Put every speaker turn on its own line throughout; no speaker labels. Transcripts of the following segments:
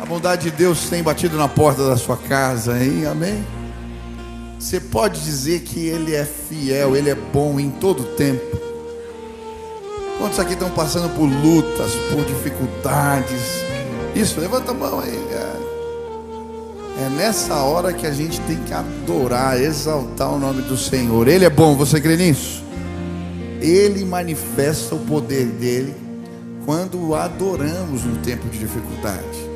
bondade de Deus tem batido na porta da sua casa, hein? Amém? Você pode dizer que Ele é fiel, Ele é bom em todo tempo. Quantos aqui estão passando por lutas, por dificuldades? Isso, levanta a mão aí. É nessa hora que a gente tem que adorar, exaltar o nome do Senhor. Ele é bom, você crê nisso? Ele manifesta o poder dele quando o adoramos no tempo de dificuldade.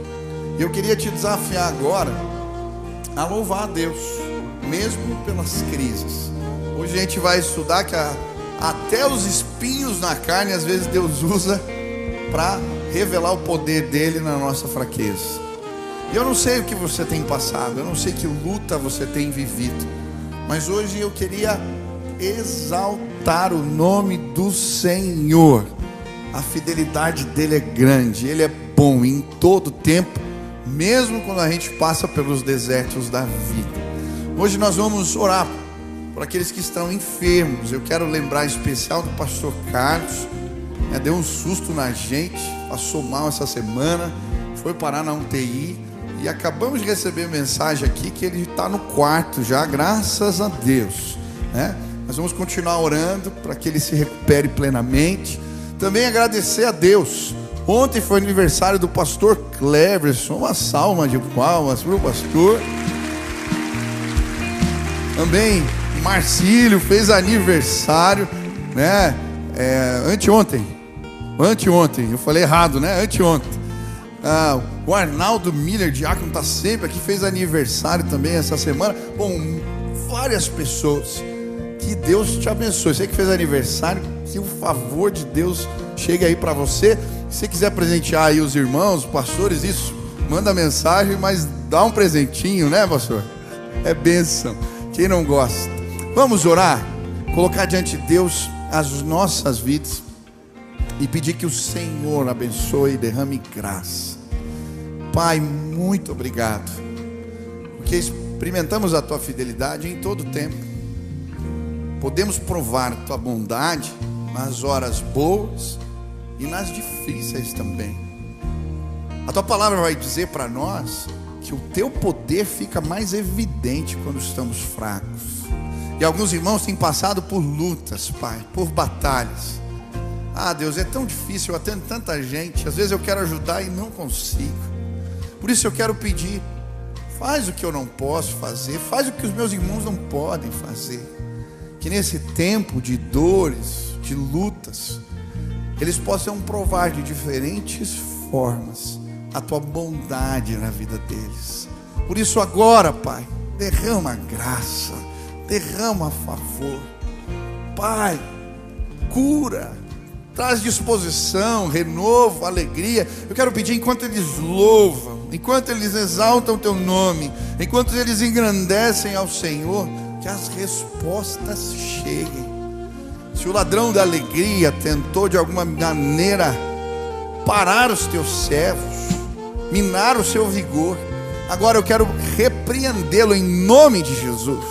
E eu queria te desafiar agora a louvar a Deus, mesmo pelas crises. Hoje a gente vai estudar que até os espinhos na carne, às vezes Deus usa para revelar o poder dele na nossa fraqueza. E eu não sei o que você tem passado, eu não sei que luta você tem vivido, mas hoje eu queria exaltar o nome do Senhor. A fidelidade dele é grande, ele é bom em todo tempo, mesmo quando a gente passa pelos desertos da vida. Hoje nós vamos orar por aqueles que estão enfermos. Eu quero lembrar em especial do pastor Carlos, deu um susto na gente, passou mal essa semana, foi parar na UTI. E acabamos de receber mensagem aqui que ele está no quarto já, graças a Deus, né? Nós vamos continuar orando para que ele se recupere plenamente. Também agradecer a Deus. Ontem foi aniversário do pastor Cleverson. Uma salva de palmas para o pastor. Também Marcílio fez aniversário, né? Anteontem, eu falei errado, né? Anteontem. O Arnaldo Miller, diácono, está sempre aqui, fez aniversário também essa semana. Bom, várias pessoas. Que Deus te abençoe. Você que fez aniversário, que o favor de Deus chegue aí para você. Se você quiser presentear aí os irmãos, os pastores, isso, manda mensagem, mas dá um presentinho, né, pastor? É bênção. Quem não gosta? Vamos orar, colocar diante de Deus as nossas vidas e pedir que o Senhor abençoe e derrame graça. Pai, muito obrigado, porque experimentamos a Tua fidelidade em todo tempo. Podemos provar a Tua bondade nas horas boas e nas difíceis também. A Tua palavra vai dizer para nós que o Teu poder fica mais evidente quando estamos fracos. E alguns irmãos têm passado por lutas, Pai, por batalhas. Deus, é tão difícil, eu atendo tanta gente. Às vezes eu quero ajudar e não consigo. Por isso eu quero pedir, faz o que eu não posso fazer, faz o que os meus irmãos não podem fazer. Que nesse tempo de dores, de lutas, eles possam provar de diferentes formas a Tua bondade na vida deles. Por isso agora, Pai, derrama graça, derrama favor. Pai, cura, traz disposição, renovo, alegria. Eu quero pedir, enquanto eles louvam, enquanto eles exaltam o Teu nome, enquanto eles engrandecem ao Senhor, que as respostas cheguem. Se o ladrão da alegria tentou de alguma maneira parar os Teus servos, minar o seu vigor, agora eu quero repreendê-lo em nome de Jesus,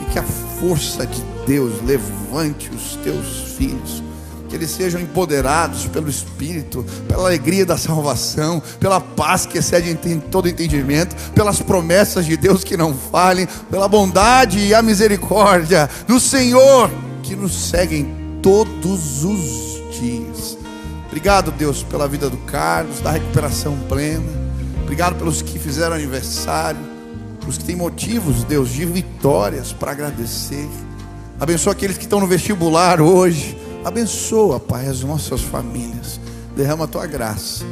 e que a força de Deus levante os Teus filhos, que eles sejam empoderados pelo Espírito, pela alegria da salvação, pela paz que excede todo entendimento, pelas promessas de Deus que não falhem, pela bondade e a misericórdia do Senhor que nos seguem todos os dias. Obrigado, Deus, pela vida do Carlos, da recuperação plena. Obrigado pelos que fizeram aniversário, os que têm motivos, Deus, de vitórias para agradecer. Abençoa aqueles que estão no vestibular hoje. Abençoa, Pai, as nossas famílias. Derrama a Tua graça.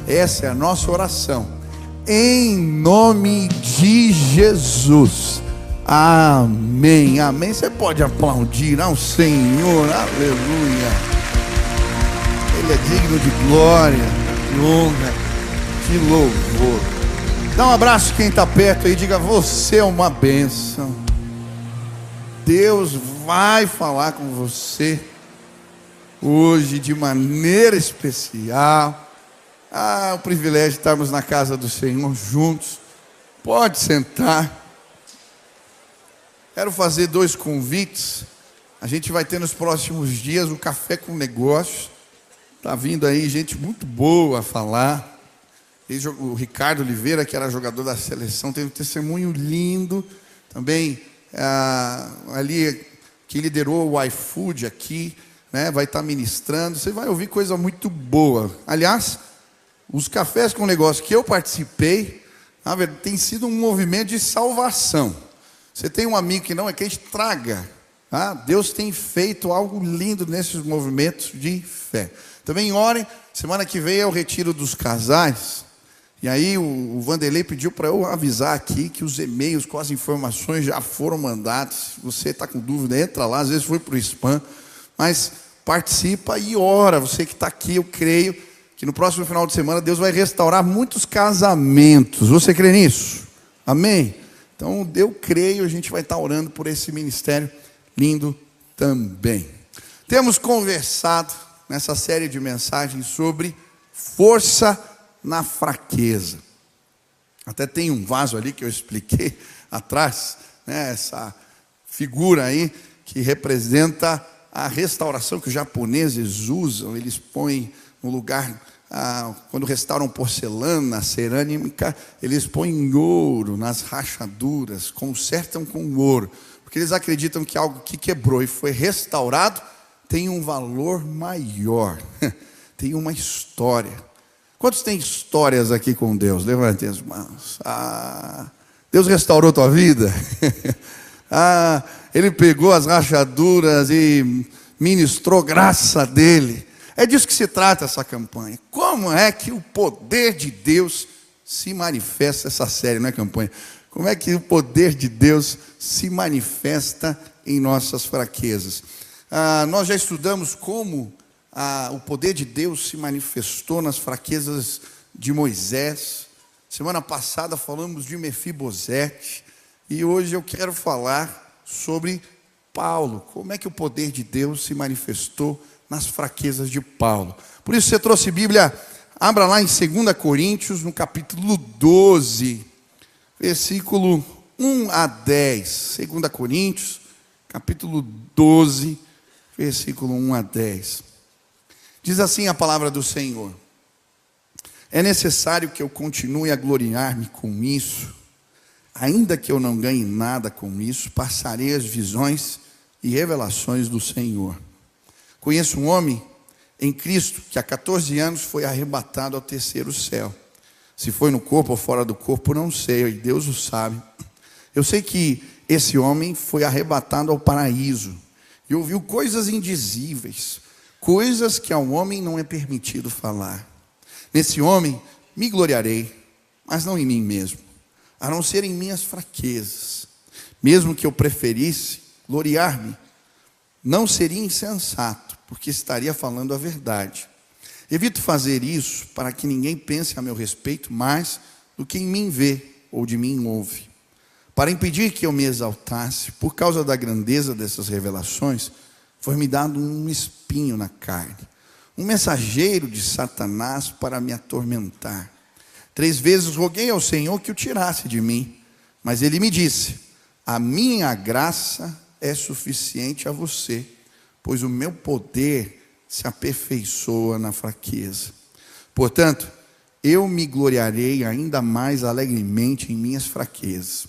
Essa é a nossa oração, em nome de Jesus. Amém, amém. Você pode aplaudir ao Senhor, aleluia. Ele é digno de glória, de honra, de louvor. Dá um abraço quem está perto aí, diga: você é uma bênção. Deus vai falar com você hoje de maneira especial. O privilégio de estarmos na casa do Senhor juntos. Pode sentar. Quero fazer 2 convites. A gente vai ter nos próximos dias um café com negócio. Está vindo aí gente muito boa a falar. O Ricardo Oliveira, que era jogador da seleção, teve um testemunho lindo. Também, ali, que liderou o iFood aqui, né, vai estar ministrando. Você vai ouvir coisa muito boa. Aliás, os cafés com negócio que eu participei, na verdade, tem sido um movimento de salvação. Você tem um amigo que não é crente, traga. Tá? Deus tem feito algo lindo nesses movimentos de fé. Também orem. Semana que vem é o retiro dos casais. E aí o Vanderlei pediu para eu avisar aqui que os e-mails com as informações já foram mandados. Se você está com dúvida, entra lá. Às vezes foi para o spam. Mas participa e ora. Você que está aqui, eu creio que no próximo final de semana Deus vai restaurar muitos casamentos. Você crê nisso? Amém? Então eu creio, a gente vai estar orando por esse ministério lindo também. Temos conversado nessa série de mensagens sobre força na fraqueza. Até tem um vaso ali que eu expliquei atrás, né, essa figura aí que representa a restauração que os japoneses usam. Eles põem no lugar, quando restauram porcelana, cerâmica, eles põem ouro nas rachaduras, consertam com ouro, porque eles acreditam que algo que quebrou e foi restaurado tem um valor maior, tem uma história. Quantos têm histórias aqui com Deus? Levantem as mãos. Deus restaurou tua vida? Ele pegou as rachaduras e ministrou graça dele. É disso que se trata essa campanha. Como é que o poder de Deus se manifesta? Essa série, não é campanha? Como é que o poder de Deus se manifesta em nossas fraquezas? Nós já estudamos como o poder de Deus se manifestou nas fraquezas de Moisés. Semana passada falamos de Mefibosete. E hoje eu quero falar sobre Paulo. Como é que o poder de Deus se manifestou nas fraquezas de Paulo? Por isso você trouxe Bíblia, abra lá em 2 Coríntios, no capítulo 12, versículo 1 a 10. 2 Coríntios, capítulo 12, versículo 1 a 10. Diz assim a palavra do Senhor: é necessário que eu continue a gloriar-me com isso, ainda que eu não ganhe nada com isso, passarei as visões e revelações do Senhor. Conheço um homem em Cristo que há 14 anos foi arrebatado ao terceiro céu. Se foi no corpo ou fora do corpo, não sei, Deus o sabe. Eu sei que esse homem foi arrebatado ao paraíso e ouviu coisas indizíveis, coisas que ao homem não é permitido falar. Nesse homem me gloriarei, mas não em mim mesmo, a não ser em minhas fraquezas. Mesmo que eu preferisse gloriar-me, não seria insensato, porque estaria falando a verdade. Evito fazer isso para que ninguém pense a meu respeito mais do que em mim vê ou de mim ouve. Para impedir que eu me exaltasse, por causa da grandeza dessas revelações, foi-me dado um espinho na carne, um mensageiro de Satanás para me atormentar. 3 vezes roguei ao Senhor que o tirasse de mim, mas ele me disse: a minha graça é suficiente a você, pois o meu poder se aperfeiçoa na fraqueza. Portanto, eu me gloriarei ainda mais alegremente em minhas fraquezas,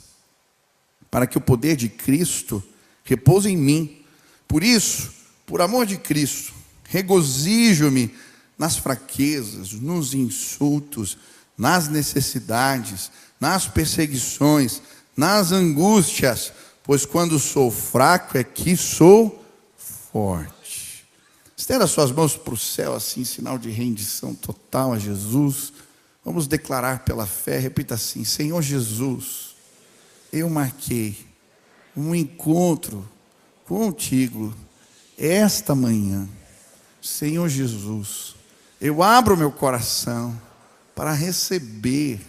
para que o poder de Cristo repouse em mim. Por isso, por amor de Cristo, regozijo-me nas fraquezas, nos insultos, nas necessidades, nas perseguições, nas angústias, pois quando sou fraco é que sou forte. Estenda suas mãos para o céu, assim, sinal de rendição total a Jesus. Vamos declarar pela fé, repita assim: Senhor Jesus, eu marquei um encontro contigo esta manhã. Senhor Jesus, eu abro meu coração para receber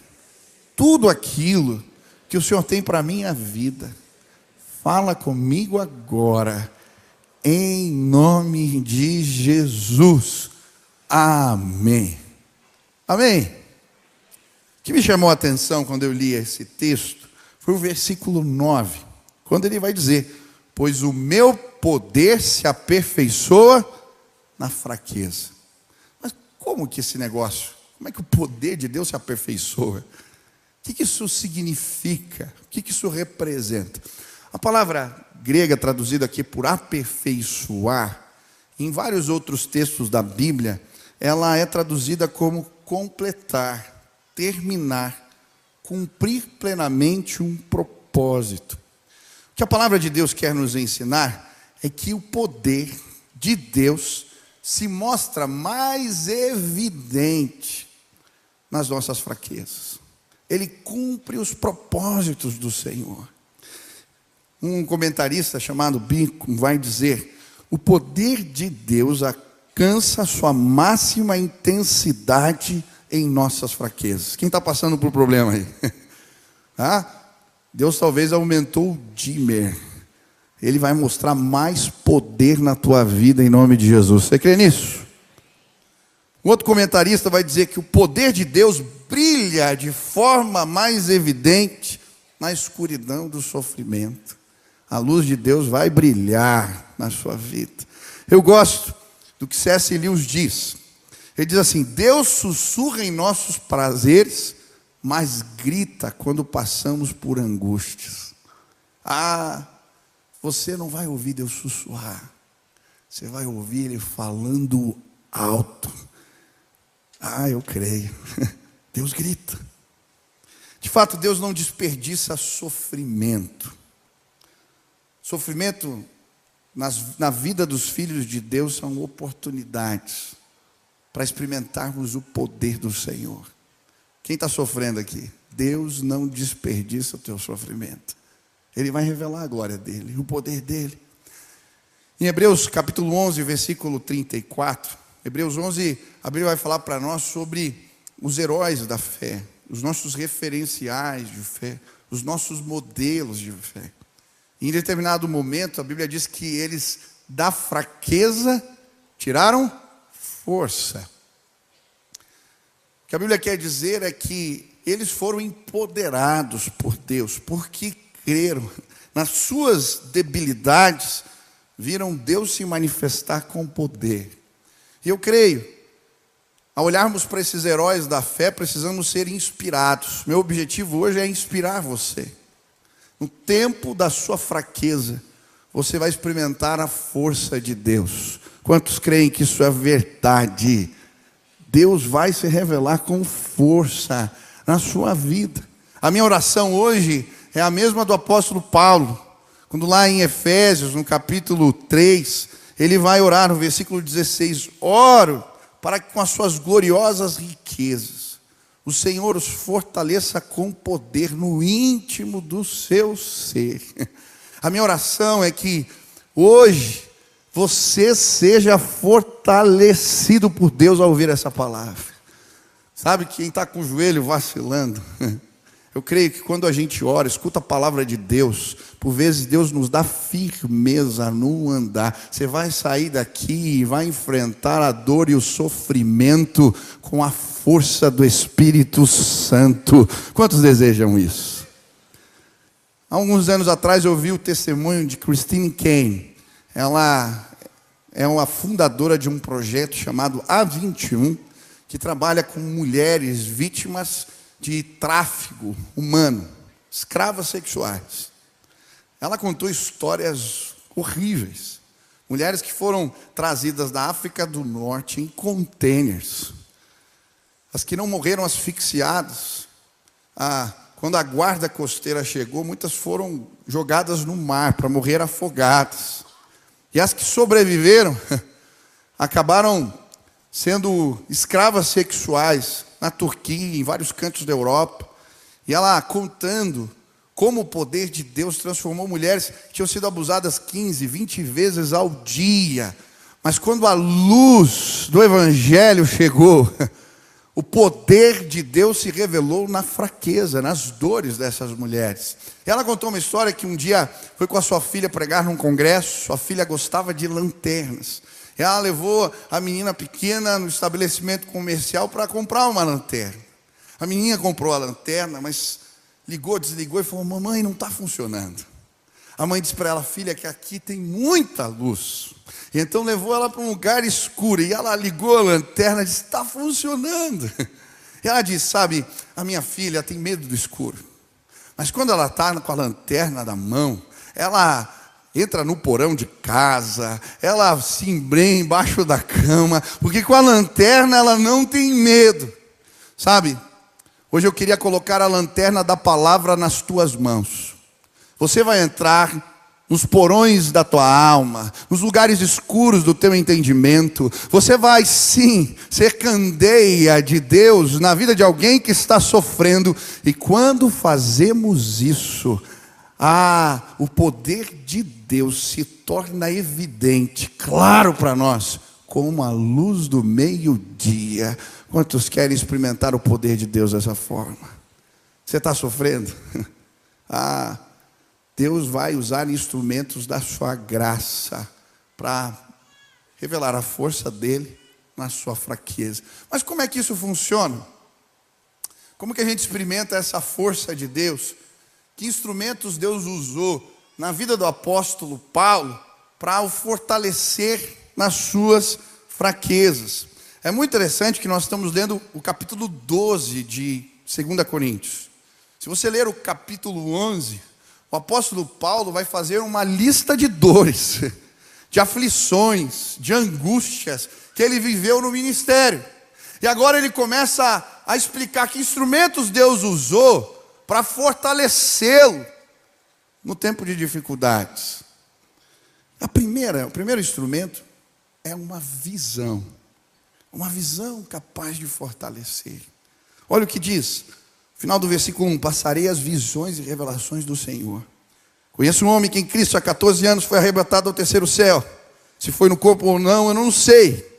tudo aquilo que o Senhor tem para a minha vida. Fala comigo agora, em nome de Jesus. Amém. Amém. O que me chamou a atenção quando eu li esse texto foi o versículo 9, quando ele vai dizer: pois o meu poder se aperfeiçoa na fraqueza. Mas como que esse negócio Como é que o poder de Deus se aperfeiçoa? O que isso significa? O que isso representa? A palavra grega traduzida aqui por aperfeiçoar, em vários outros textos da Bíblia, ela é traduzida como completar, terminar, cumprir plenamente um propósito. O que a palavra de Deus quer nos ensinar é que o poder de Deus se mostra mais evidente nas nossas fraquezas. Ele cumpre os propósitos do Senhor. Um comentarista chamado Bico vai dizer: o poder de Deus alcança sua máxima intensidade em nossas fraquezas. Quem está passando por problema aí? Deus talvez aumentou o dimmer. Ele vai mostrar mais poder na tua vida em nome de Jesus. Você crê nisso? Um outro comentarista vai dizer que o poder de Deus brilha de forma mais evidente na escuridão do sofrimento. A luz de Deus vai brilhar na sua vida. Eu gosto do que C.S. Lewis diz. Ele diz assim: Deus sussurra em nossos prazeres, mas grita quando passamos por angústias. Você não vai ouvir Deus sussurrar. Você vai ouvir Ele falando alto. Eu creio. Deus grita. De fato, Deus não desperdiça sofrimento. Sofrimento na vida dos filhos de Deus são oportunidades para experimentarmos o poder do Senhor. Quem está sofrendo aqui? Deus não desperdiça o teu sofrimento. Ele vai revelar a glória dele, o poder dele. Em Hebreus capítulo 11, versículo 34, Hebreus 11, a Bíblia vai falar para nós sobre os heróis da fé, os nossos referenciais de fé, os nossos modelos de fé. Em determinado momento, a Bíblia diz que eles, da fraqueza, tiraram força. O que a Bíblia quer dizer é que eles foram empoderados por Deus, porque creram nas suas debilidades, viram Deus se manifestar com poder. E eu creio, ao olharmos para esses heróis da fé, precisamos ser inspirados. Meu objetivo hoje é inspirar você. No tempo da sua fraqueza, você vai experimentar a força de Deus. Quantos creem que isso é verdade? Deus vai se revelar com força na sua vida. A minha oração hoje é a mesma do apóstolo Paulo. Quando lá em Efésios, no capítulo 3, ele vai orar no versículo 16. Oro para que com as suas gloriosas riquezas o Senhor os fortaleça com poder no íntimo do seu ser. A minha oração é que hoje você seja fortalecido por Deus ao ouvir essa palavra. Sabe, quem está com o joelho vacilando, eu creio que quando a gente ora, escuta a palavra de Deus, por vezes Deus nos dá firmeza no andar. Você vai sair daqui e vai enfrentar a dor e o sofrimento com a força do Espírito Santo. Quantos desejam isso? Há alguns anos atrás eu ouvi o testemunho de Christine Caine. Ela é uma fundadora de um projeto chamado A21, que trabalha com mulheres vítimas de tráfico humano, escravas sexuais. Ela contou histórias horríveis. Mulheres que foram trazidas da África do Norte em containers. As que não morreram asfixiadas. Quando a guarda costeira chegou, muitas foram jogadas no mar para morrer afogadas. E as que sobreviveram acabaram sendo escravas sexuais na Turquia, em vários cantos da Europa. E ela contando como o poder de Deus transformou mulheres que tinham sido abusadas 15, 20 vezes ao dia. Mas quando a luz do Evangelho chegou, o poder de Deus se revelou na fraqueza, nas dores dessas mulheres. Ela contou uma história que um dia foi com a sua filha pregar num congresso. Sua filha gostava de lanternas. Ela levou a menina pequena no estabelecimento comercial para comprar uma lanterna. A menina comprou a lanterna, mas ligou, desligou e falou: mamãe, não está funcionando. A mãe disse para ela: filha, que aqui tem muita luz. E então levou ela para um lugar escuro. E ela ligou a lanterna e disse: está funcionando. E ela diz, sabe, a minha filha tem medo do escuro. Mas quando ela está com a lanterna na mão, ela entra no porão de casa, ela se embrenha embaixo da cama, porque com a lanterna ela não tem medo. Sabe, hoje eu queria colocar a lanterna da palavra nas tuas mãos. Você vai entrar nos porões da tua alma, nos lugares escuros do teu entendimento. Você vai sim ser candeia de Deus na vida de alguém que está sofrendo. E quando fazemos isso, o poder de Deus se torna evidente, claro para nós, como a luz do meio-dia. Quantos querem experimentar o poder de Deus dessa forma? Você está sofrendo? Deus vai usar instrumentos da sua graça para revelar a força dele na sua fraqueza. Mas como é que isso funciona? Como que a gente experimenta essa força de Deus? Que instrumentos Deus usou na vida do apóstolo Paulo para o fortalecer nas suas fraquezas? É muito interessante que nós estamos lendo o capítulo 12 de 2 Coríntios. Se você ler o capítulo 11, o apóstolo Paulo vai fazer uma lista de dores, de aflições, de angústias que ele viveu no ministério. E agora ele começa a explicar que instrumentos Deus usou para fortalecê-lo no tempo de dificuldades. O primeiro instrumento é uma visão capaz de fortalecer. Olha o que diz. Final do versículo 1, passarei as visões e revelações do Senhor. Conheço um homem que em Cristo há 14 anos foi arrebatado ao terceiro céu. Se foi no corpo ou não, eu não sei.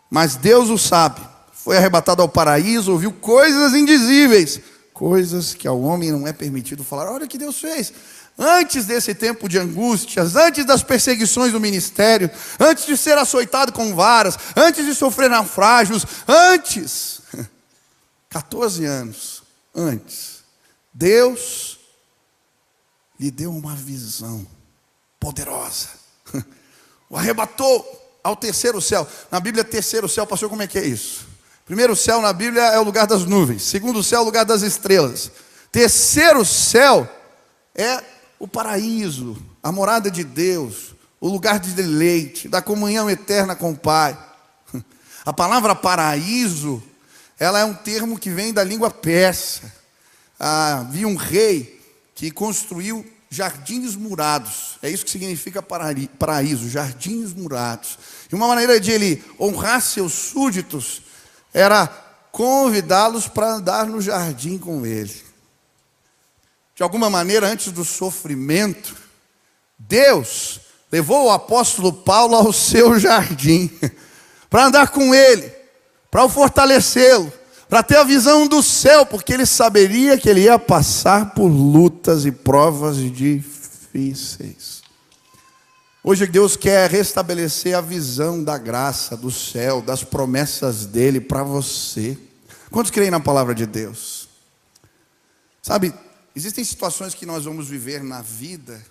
Mas Deus o sabe. Foi arrebatado ao paraíso, ouviu coisas indizíveis, coisas que ao homem não é permitido falar. Olha o que Deus fez. Antes desse tempo de angústias, antes das perseguições do ministério, antes de ser açoitado com varas, antes de sofrer naufrágios, 14 anos antes, Deus lhe deu uma visão poderosa. O arrebatou ao terceiro céu. Na Bíblia, terceiro céu, pastor, como é que é isso? Primeiro céu na Bíblia é o lugar das nuvens. Segundo céu é o lugar das estrelas. Terceiro céu é o paraíso, a morada de Deus, o lugar de deleite, da comunhão eterna com o Pai. A palavra paraíso, ela é um termo que vem da língua persa. Havia um rei que construiu jardins murados. É isso que significa paraíso, jardins murados. E uma maneira de ele honrar seus súditos era convidá-los para andar no jardim com ele. De alguma maneira, antes do sofrimento, Deus levou o apóstolo Paulo ao seu jardim, para andar com ele, para o fortalecê-lo, para ter a visão do céu, porque ele saberia que ele ia passar por lutas e provas difíceis. Hoje Deus quer restabelecer a visão da graça, do céu, das promessas dele para você. Quantos creem na palavra de Deus? Sabe, existem situações que nós vamos viver na vida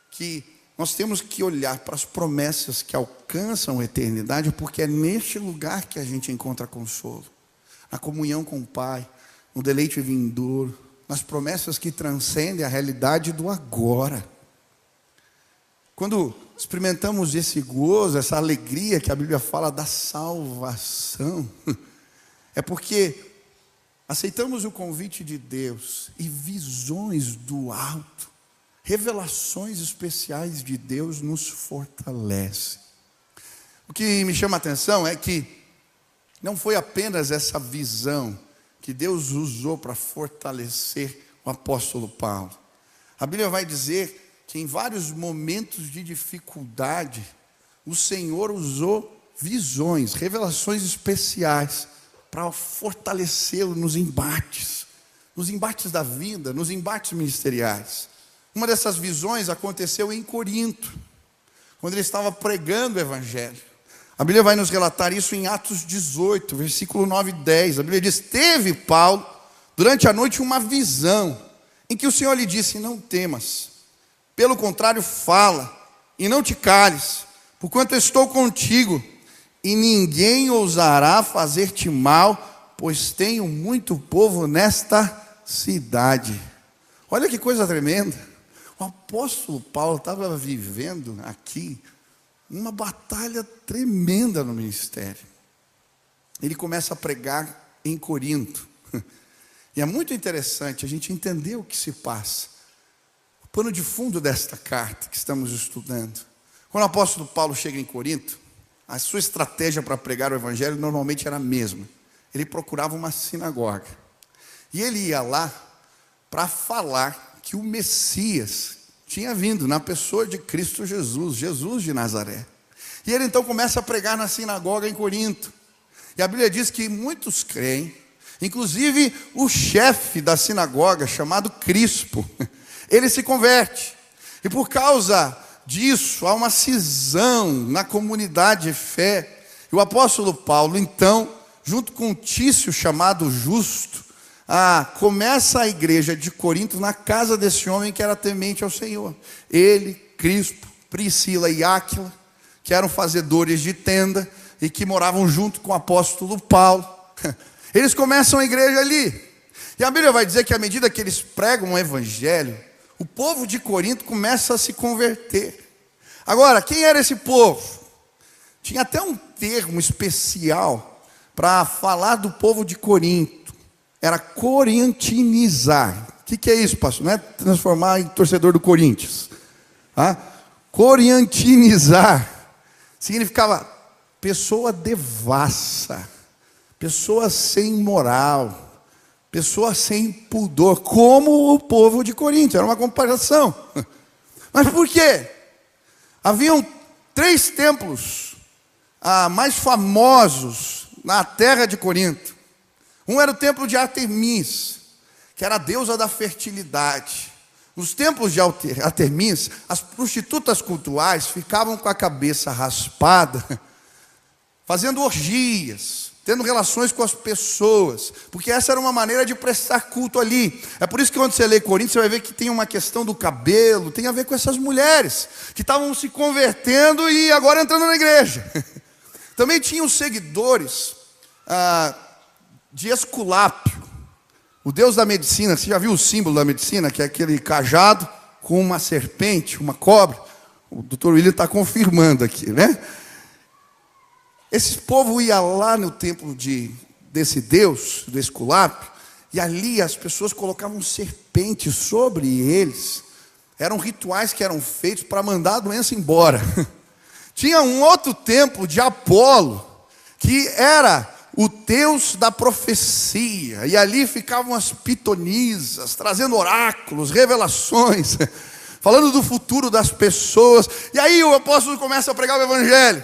que nós temos que olhar para as promessas que alcançam a eternidade, porque é neste lugar que a gente encontra consolo. Na comunhão com o Pai, no deleite vindouro, nas promessas que transcendem a realidade do agora. Quando experimentamos esse gozo, essa alegria que a Bíblia fala da salvação, é porque aceitamos o convite de Deus e visões do alto, revelações especiais de Deus nos fortalecem. O que me chama a atenção é que não foi apenas essa visão que Deus usou para fortalecer o apóstolo Paulo. A Bíblia vai dizer que em vários momentos de dificuldade, o Senhor usou visões, revelações especiais para fortalecê-lo nos embates da vida, nos embates ministeriais. Uma dessas visões aconteceu em Corinto, quando ele estava pregando o Evangelho. A Bíblia vai nos relatar isso em Atos 18, versículo 9 e 10. A Bíblia diz: teve Paulo, durante a noite, uma visão, em que o Senhor lhe disse: não temas, pelo contrário fala, e não te cales, porquanto estou contigo, e ninguém ousará fazer-te mal, pois tenho muito povo nesta cidade. Olha que coisa tremenda. O apóstolo Paulo estava vivendo aqui uma batalha tremenda no ministério. Ele começa a pregar em Corinto. E é muito interessante a gente entender o que se passa. O pano de fundo desta carta que estamos estudando. Quando o apóstolo Paulo chega em Corinto, a sua estratégia para pregar o evangelho normalmente era a mesma. Ele procurava uma sinagoga. E ele ia lá para falar que o Messias tinha vindo na pessoa de Cristo Jesus, Jesus de Nazaré. E ele então começa a pregar na sinagoga em Corinto. E a Bíblia diz que muitos creem, inclusive o chefe da sinagoga, chamado Crispo, ele se converte. E por causa disso, há uma cisão na comunidade de fé. E o apóstolo Paulo, então, junto com um Tício chamado Justo, começa a igreja de Corinto na casa desse homem que era temente ao Senhor. Ele, Crispo, Priscila e Áquila, que eram fazedores de tenda e que moravam junto com o apóstolo Paulo. Eles começam a igreja ali. E a Bíblia vai dizer que à medida que eles pregam o evangelho, o povo de Corinto começa a se converter. Agora, quem era esse povo? Tinha até um termo especial para falar do povo de Corinto. Era corintinizar. O que é isso, pastor? Não é transformar em torcedor do Corinthians. Corintinizar significava pessoa devassa, pessoa sem moral, pessoa sem pudor, como o povo de Corinto. Era uma comparação. Mas por quê? Haviam 3 templos mais famosos na terra de Corinto. Um era o templo de Artemis, que era a deusa da fertilidade. Nos templos de Artemis, as prostitutas cultuais ficavam com a cabeça raspada, fazendo orgias, tendo relações com as pessoas, porque essa era uma maneira de prestar culto ali. É por isso que quando você lê Coríntios, você vai ver que tem uma questão do cabelo, tem a ver com essas mulheres, que estavam se convertendo e agora entrando na igreja. Também tinha os seguidores de Esculápio, o deus da medicina. Você já viu o símbolo da medicina, que é aquele cajado com uma serpente, uma cobra? O doutor William está confirmando aqui, né? Esse povo ia lá no templo desse deus, do Esculápio, e ali as pessoas colocavam serpentes sobre eles. Eram rituais que eram feitos para mandar a doença embora. Tinha um outro templo de Apolo, que era o deus da profecia, e ali ficavam as pitonisas, trazendo oráculos, revelações, falando do futuro das pessoas. E aí o apóstolo começa a pregar o evangelho,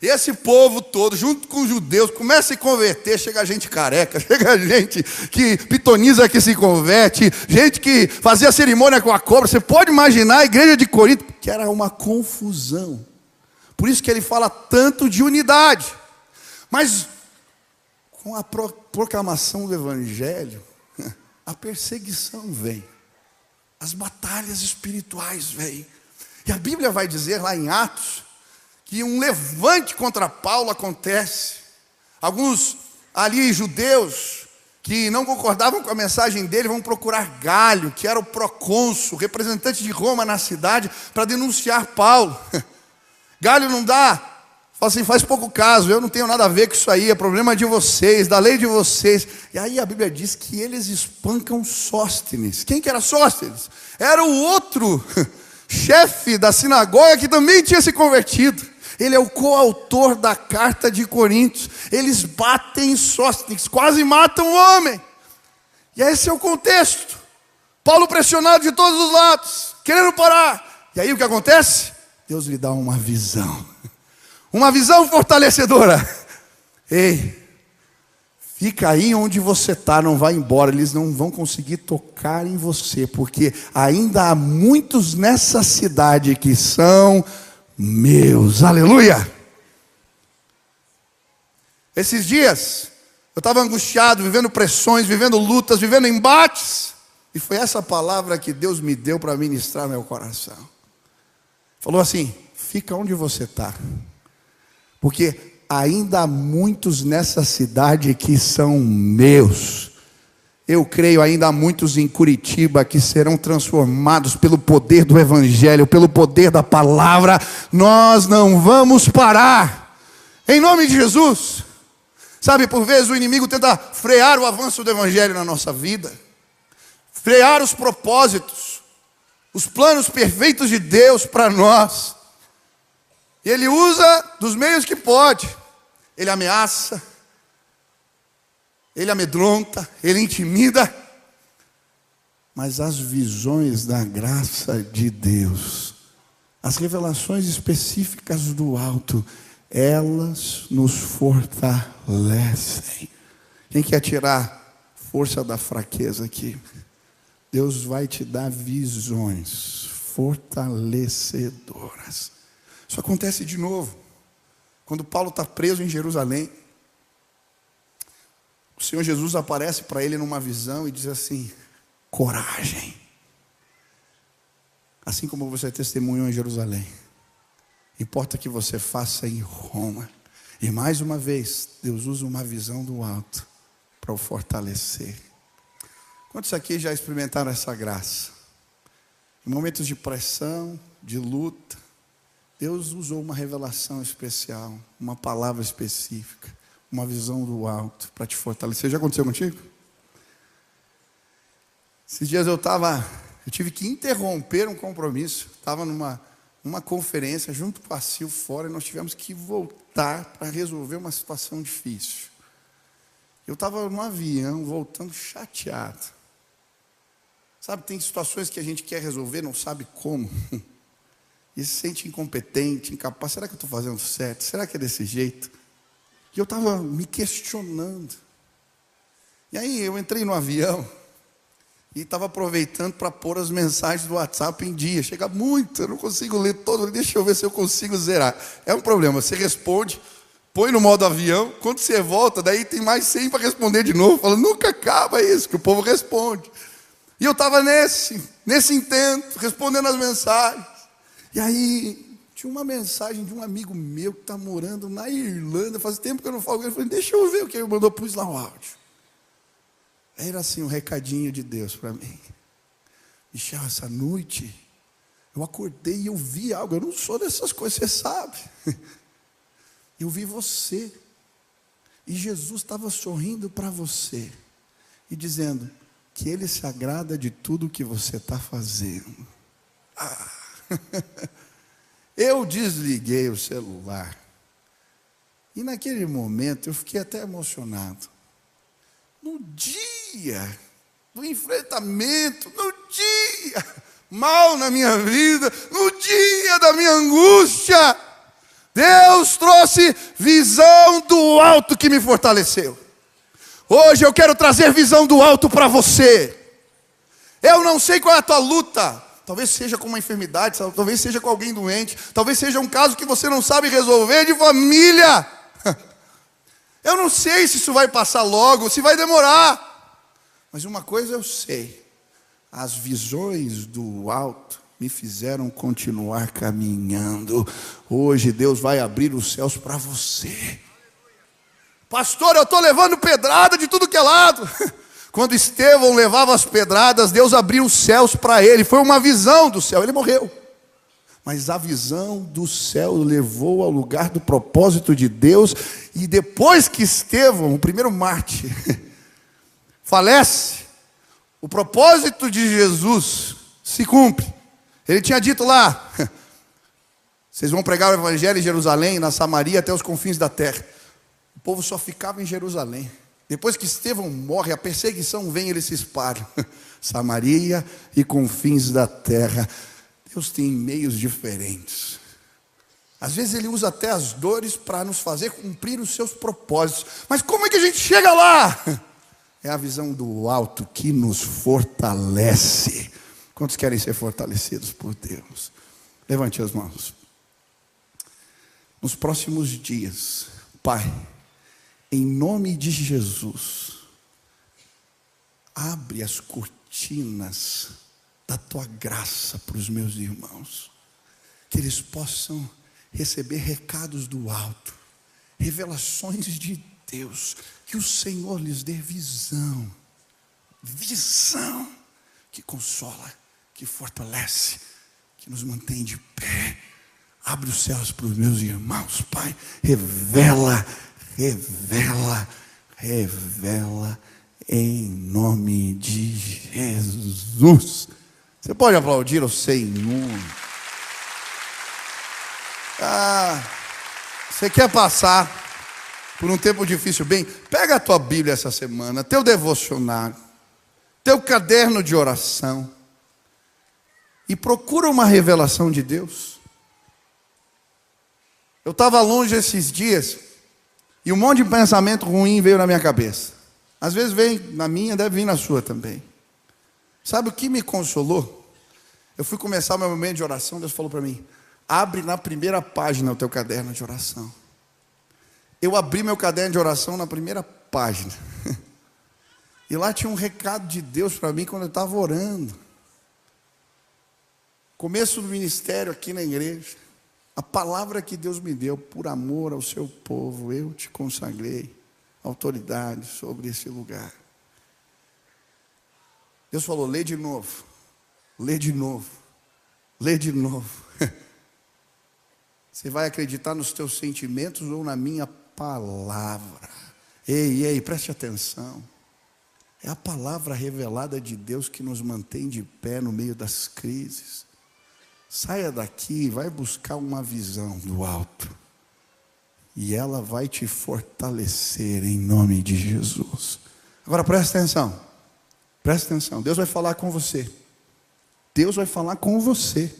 e esse povo todo, junto com os judeus, começa a se converter. Chega gente careca, chega gente que pitoniza, que se converte, gente que fazia cerimônia com a cobra. Você pode imaginar a igreja de Corinto, que era uma confusão. Por isso que ele fala tanto de unidade. Mas com a proclamação do evangelho, a perseguição vem, as batalhas espirituais vêm. E a Bíblia vai dizer lá em Atos que um levante contra Paulo acontece. Alguns ali judeus que não concordavam com a mensagem dele vão procurar Galho, que era o procônsul, representante de Roma na cidade, para denunciar Paulo. Galho não dá. Fala assim, faz pouco caso, eu não tenho nada a ver com isso aí, é problema de vocês, da lei de vocês. E aí a Bíblia diz que eles espancam Sóstenes. Quem que era Sóstenes? Era o outro chefe da sinagoga que também tinha se convertido. Ele é o coautor da carta de Coríntios. Eles batem em Sóstenes, quase matam o homem. E esse é o contexto. Paulo pressionado de todos os lados, querendo parar. E aí o que acontece? Deus lhe dá uma visão. Uma visão fortalecedora. Ei, fica aí onde você está, não vai embora. Eles não vão conseguir tocar em você, porque ainda há muitos nessa cidade que são meus. Aleluia. Esses dias eu estava angustiado, vivendo pressões, vivendo lutas, vivendo embates, e foi essa palavra que Deus me deu para ministrar meu coração. Falou assim: fica onde você está, porque ainda há muitos nessa cidade que são meus. Eu creio ainda há muitos em Curitiba que serão transformados pelo poder do Evangelho, pelo poder da palavra. Nós não vamos parar, em nome de Jesus. Sabe, por vezes o inimigo tenta frear o avanço do Evangelho na nossa vida, frear os propósitos, os planos perfeitos de Deus para nós. E ele usa dos meios que pode. Ele ameaça, ele amedronta, ele intimida. Mas as visões da graça de Deus, as revelações específicas do alto, elas nos fortalecem. Quem quer tirar força da fraqueza aqui? Deus vai te dar visões fortalecedoras. Isso acontece de novo. Quando Paulo está preso em Jerusalém, o Senhor Jesus aparece para ele numa visão e diz assim: coragem. Assim como você testemunhou em Jerusalém, importa que você faça em Roma. E mais uma vez, Deus usa uma visão do alto para o fortalecer. Quantos aqui já experimentaram essa graça? Em momentos de pressão, de luta, Deus usou uma revelação especial, uma palavra específica, uma visão do alto para te fortalecer. Já aconteceu contigo? Esses dias eu tive que interromper um compromisso. Estava numa conferência junto com a Sil fora e nós tivemos que voltar para resolver uma situação difícil. Eu estava no avião voltando chateado. Sabe, tem situações que a gente quer resolver, não sabe como. E se sente incompetente, incapaz. Será que eu estou fazendo certo? Será que é desse jeito? E eu estava me questionando. E aí eu entrei no avião e estava aproveitando para pôr as mensagens do WhatsApp em dia. Chega muito, eu não consigo ler todo. Deixa eu ver se eu consigo zerar. É um problema, você responde, põe no modo avião. Quando você volta, daí tem mais 100 para responder de novo. Fala, nunca acaba isso, que o povo responde. E eu estava nesse intento, respondendo as mensagens. E aí, tinha uma mensagem de um amigo meu que está morando na Irlanda. Faz tempo que eu não falo com ele. Eu falei, deixa eu ver o que ele mandou, pus lá o áudio. Era assim, um recadinho de Deus para mim. Michel, essa noite, eu acordei e eu vi algo. Eu não sou dessas coisas, você sabe. Eu vi você. E Jesus estava sorrindo para você. E dizendo que Ele se agrada de tudo que você está fazendo. Eu desliguei o celular. E naquele momento eu fiquei até emocionado. No dia do enfrentamento, no dia mal na minha vida, no dia da minha angústia, Deus trouxe visão do alto que me fortaleceu. Hoje eu quero trazer visão do alto para você. Eu não sei qual é a tua luta. Talvez seja com uma enfermidade, talvez seja com alguém doente, talvez seja um caso que você não sabe resolver de família. Eu não sei se isso vai passar logo, se vai demorar. Mas uma coisa eu sei: as visões do alto me fizeram continuar caminhando. Hoje Deus vai abrir os céus para você. Pastor, eu estou levando pedrada de tudo que é lado. Quando Estevão levava as pedradas, Deus abriu os céus para ele. Foi uma visão do céu, ele morreu. Mas a visão do céu levou ao lugar do propósito de Deus. E depois que Estevão, o primeiro mártir, falece, o propósito de Jesus se cumpre. Ele tinha dito lá, vocês vão pregar o evangelho em Jerusalém, na Samaria, até os confins da terra. O povo só ficava em Jerusalém. Depois que Estevão morre, a perseguição vem, ele se espalha. Samaria e confins da terra. Deus tem meios diferentes. Às vezes Ele usa até as dores para nos fazer cumprir os seus propósitos. Mas como é que a gente chega lá? É a visão do alto que nos fortalece. Quantos querem ser fortalecidos por Deus? Levante as mãos. Nos próximos dias, Pai, em nome de Jesus, abre as cortinas da Tua graça para os meus irmãos, que eles possam receber recados do alto, revelações de Deus, que o Senhor lhes dê visão, que consola, que fortalece, que nos mantém de pé. Abre os céus para os meus irmãos, Pai, revela em nome de Jesus. Você pode aplaudir ao Senhor. Você quer passar por um tempo difícil? Bem, pega a tua Bíblia essa semana, teu devocionário, teu caderno de oração, e procura uma revelação de Deus. Eu estava longe esses dias, e um monte de pensamento ruim veio na minha cabeça. Às vezes vem na minha, deve vir na sua também. Sabe o que me consolou? Eu fui começar meu momento de oração, Deus falou para mim: abre na primeira página o teu caderno de oração. Eu abri meu caderno de oração na primeira página. E lá tinha um recado de Deus para mim quando eu estava orando. Começo do ministério aqui na igreja. A palavra que Deus me deu, por amor ao seu povo, eu te consagrei autoridade sobre esse lugar. Deus falou: lê de novo, lê de novo, lê de novo. Você vai acreditar nos teus sentimentos ou na minha palavra? Ei, preste atenção. É a palavra revelada de Deus que nos mantém de pé no meio das crises. Saia daqui e vai buscar uma visão do alto. E ela vai te fortalecer em nome de Jesus. Agora presta atenção. Presta atenção. Deus vai falar com você. Deus vai falar com você.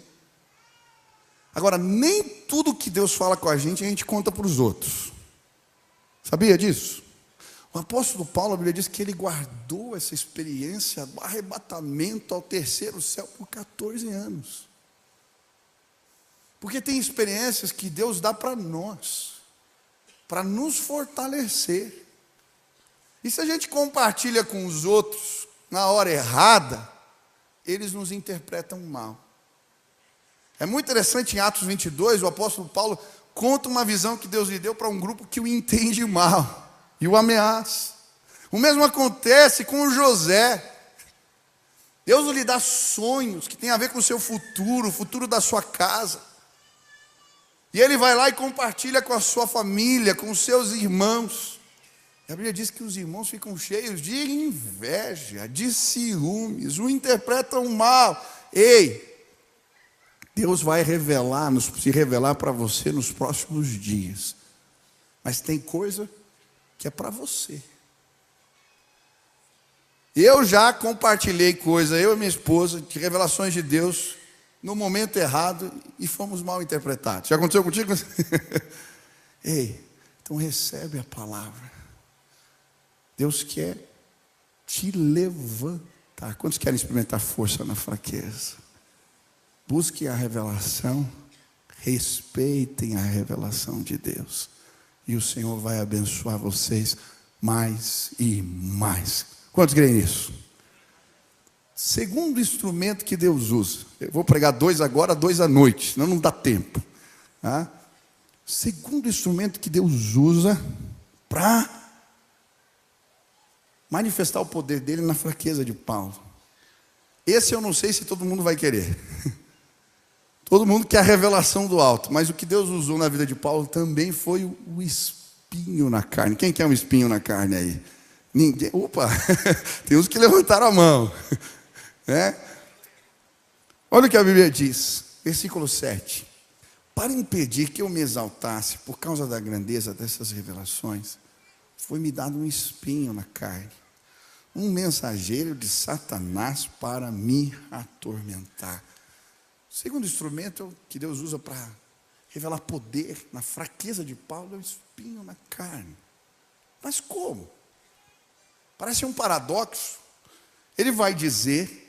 Agora, nem tudo que Deus fala com a gente conta para os outros. Sabia disso? O apóstolo Paulo, a Bíblia diz que ele guardou essa experiência do arrebatamento ao terceiro céu por 14 anos. Porque tem experiências que Deus dá para nós, para nos fortalecer. E se a gente compartilha com os outros na hora errada, eles nos interpretam mal. É muito interessante, em Atos 22, o apóstolo Paulo conta uma visão que Deus lhe deu para um grupo que o entende mal e o ameaça. O mesmo acontece com o José. Deus lhe dá sonhos que tem a ver com o seu futuro, o futuro da sua casa. E ele vai lá e compartilha com a sua família, com os seus irmãos. A Bíblia diz que os irmãos ficam cheios de inveja, de ciúmes, o interpretam mal. Ei, Deus vai se revelar para você nos próximos dias. Mas tem coisa que é para você. Eu já compartilhei coisa, eu e minha esposa, de revelações de Deus no momento errado e fomos mal interpretados. Já aconteceu contigo? Ei, então recebe a palavra. Deus quer te levantar. Quantos querem experimentar força na fraqueza? Busquem a revelação, respeitem a revelação de Deus. E o Senhor vai abençoar vocês mais e mais. Quantos creem nisso? Segundo instrumento que Deus usa. Eu vou pregar 2 agora, 2 à noite, senão não dá tempo. Tá? Segundo instrumento que Deus usa para manifestar o poder dele na fraqueza de Paulo. Esse eu não sei se todo mundo vai querer. Todo mundo quer a revelação do alto, mas o que Deus usou na vida de Paulo também foi o espinho na carne. Quem quer um espinho na carne aí? Ninguém. Opa, tem uns que levantaram a mão. Olha o que a Bíblia diz, versículo 7. Para impedir que eu me exaltasse por causa da grandeza dessas revelações, foi-me dado um espinho na carne, um mensageiro de Satanás para me atormentar. O segundo instrumento que Deus usa para revelar poder na fraqueza de Paulo é o espinho na carne. Mas como? Parece um paradoxo. Ele vai dizer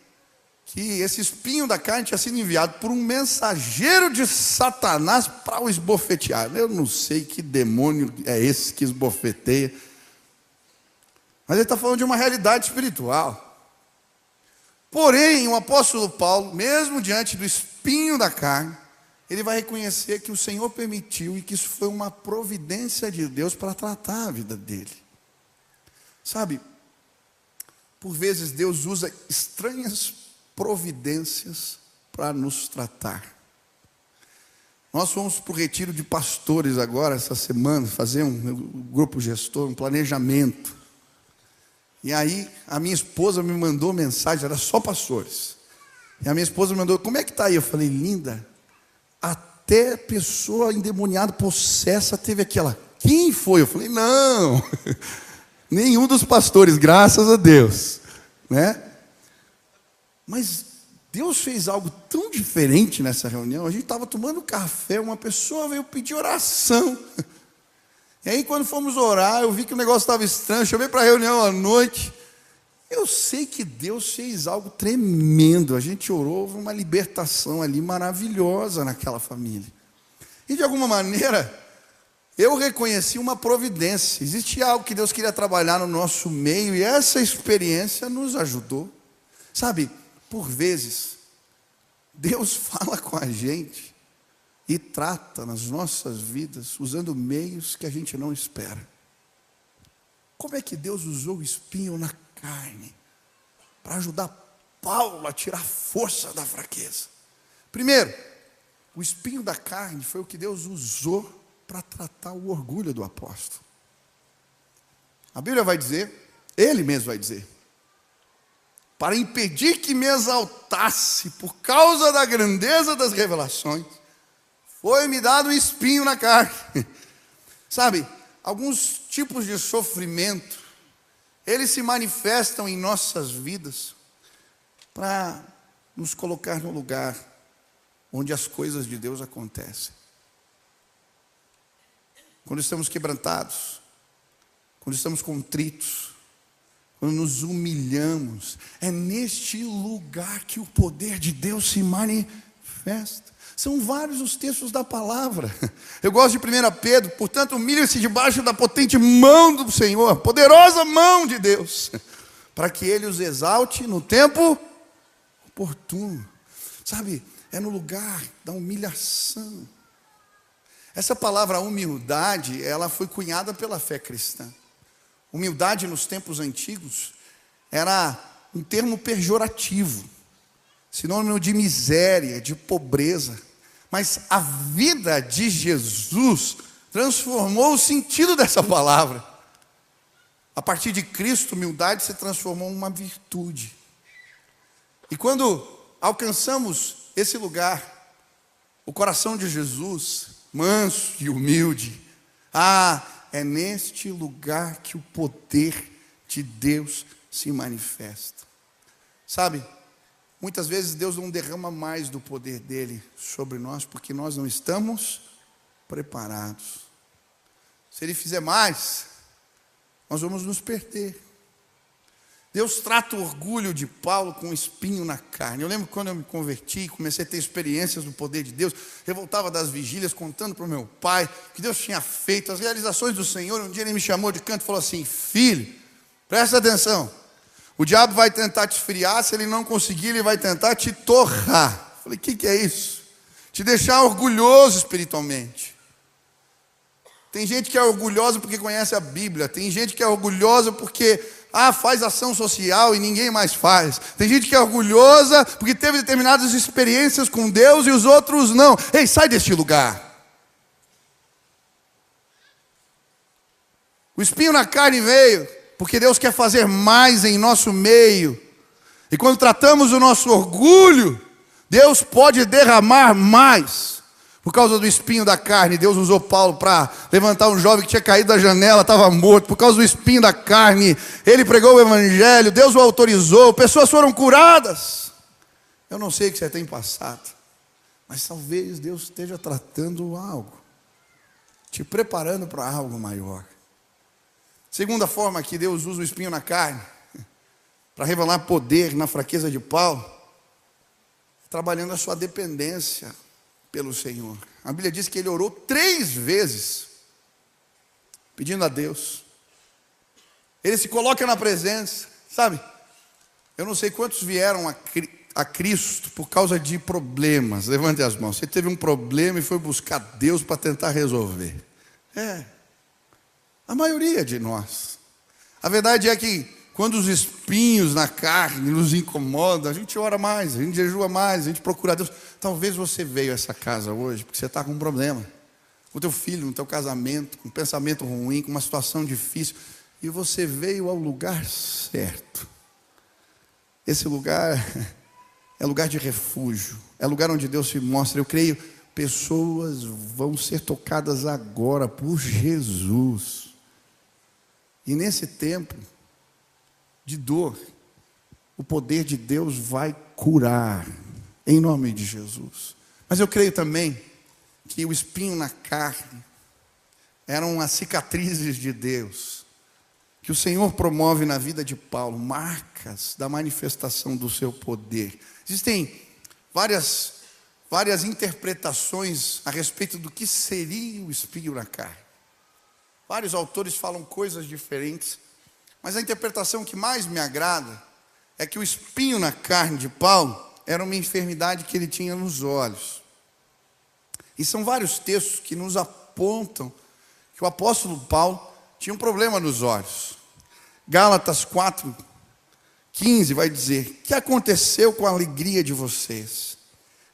que esse espinho da carne tinha sido enviado por um mensageiro de Satanás para o esbofetear. Eu não sei que demônio é esse que esbofeteia. Mas ele está falando de uma realidade espiritual. Porém, o apóstolo Paulo, mesmo diante do espinho da carne, ele vai reconhecer que o Senhor permitiu e que isso foi uma providência de Deus para tratar a vida dele. Sabe, por vezes Deus usa estranhas providências para nos tratar. Nós fomos para o retiro de pastores agora, essa semana, fazer um grupo gestor, um planejamento. E aí, a minha esposa me mandou mensagem, era só pastores. E a minha esposa me mandou, como é que está aí? Eu falei, linda, até pessoa endemoniada, possessa, teve aquela. Quem foi? Eu falei, não, nenhum dos pastores, graças a Deus, né? Mas Deus fez algo tão diferente nessa reunião. A gente estava tomando café, uma pessoa veio pedir oração. E aí quando fomos orar, eu vi que o negócio estava estranho, chamei para a reunião à noite. Eu sei que Deus fez algo tremendo. A gente orou, houve uma libertação ali maravilhosa naquela família. E de alguma maneira, eu reconheci uma providência. Existia algo que Deus queria trabalhar no nosso meio, e essa experiência nos ajudou. Sabe, por vezes, Deus fala com a gente e trata nas nossas vidas usando meios que a gente não espera. Como é que Deus usou o espinho na carne para ajudar Paulo a tirar força da fraqueza? Primeiro, o espinho da carne foi o que Deus usou para tratar o orgulho do apóstolo. A Bíblia vai dizer, ele mesmo vai dizer, para impedir que me exaltasse por causa da grandeza das revelações, foi-me dado um espinho na carne. Sabe, alguns tipos de sofrimento, eles se manifestam em nossas vidas para nos colocar no lugar onde as coisas de Deus acontecem. Quando estamos quebrantados, quando estamos contritos, quando nos humilhamos, é neste lugar que o poder de Deus se manifesta. São vários os textos da palavra. Eu gosto de 1 Pedro, portanto, humilhe-se debaixo da potente mão do Senhor, poderosa mão de Deus, para que Ele os exalte no tempo oportuno. Sabe, é no lugar da humilhação. Essa palavra humildade, ela foi cunhada pela fé cristã. Humildade nos tempos antigos era um termo pejorativo, sinônimo de miséria, de pobreza. Mas a vida de Jesus transformou o sentido dessa palavra. A partir de Cristo, humildade se transformou em uma virtude. E quando alcançamos esse lugar, o coração de Jesus, manso e humilde, é neste lugar que o poder de Deus se manifesta. Sabe, muitas vezes Deus não derrama mais do poder dele sobre nós, porque nós não estamos preparados. Se ele fizer mais, nós vamos nos perder. Deus trata o orgulho de Paulo com um espinho na carne. Eu lembro quando eu me converti, comecei a ter experiências do poder de Deus. Eu voltava das vigílias contando para o meu pai o que Deus tinha feito, as realizações do Senhor. Um dia ele me chamou de canto e falou assim: filho, presta atenção, o diabo vai tentar te esfriar, se ele não conseguir, ele vai tentar te torrar. Eu falei, o que é isso? Te deixar orgulhoso espiritualmente. Tem gente que é orgulhosa porque conhece a Bíblia, tem gente que é orgulhosa porque faz ação social e ninguém mais faz. Tem gente que é orgulhosa porque teve determinadas experiências com Deus e os outros não. Ei, sai deste lugar. O espinho na carne veio porque Deus quer fazer mais em nosso meio. E quando tratamos o nosso orgulho, Deus pode derramar mais. Por causa do espinho da carne, Deus usou Paulo para levantar um jovem que tinha caído da janela, estava morto. Por causa do espinho da carne, ele pregou o evangelho, Deus o autorizou, pessoas foram curadas. Eu não sei o que você tem passado, mas talvez Deus esteja tratando algo, te preparando para algo maior. Segunda forma que Deus usa o espinho na carne, para revelar poder na fraqueza de Paulo, trabalhando a sua dependência pelo Senhor. A Bíblia diz que ele orou 3 vezes, pedindo a Deus. Ele se coloca na presença, sabe? Eu não sei quantos vieram a a Cristo por causa de problemas? Levante as mãos. Você teve um problema e foi buscar Deus para tentar resolver. A maioria de nós. A verdade é que quando os espinhos na carne nos incomodam, a gente ora mais, a gente jejua mais, a gente procura Deus. Talvez você veio a essa casa hoje porque você está com um problema. Com o teu filho, no teu casamento, com um pensamento ruim, com uma situação difícil. E você veio ao lugar certo. Esse lugar é lugar de refúgio. É lugar onde Deus se mostra. Eu creio, pessoas vão ser tocadas agora por Jesus. E nesse tempo de dor, o poder de Deus vai curar, em nome de Jesus. Mas eu creio também que o espinho na carne eram as cicatrizes de Deus, que o Senhor promove na vida de Paulo, marcas da manifestação do seu poder. Existem várias interpretações a respeito do que seria o espinho na carne. Vários autores falam coisas diferentes, mas a interpretação que mais me agrada é que o espinho na carne de Paulo era uma enfermidade que ele tinha nos olhos. E são vários textos que nos apontam que o apóstolo Paulo tinha um problema nos olhos. Gálatas 4:15 vai dizer: que aconteceu com a alegria de vocês?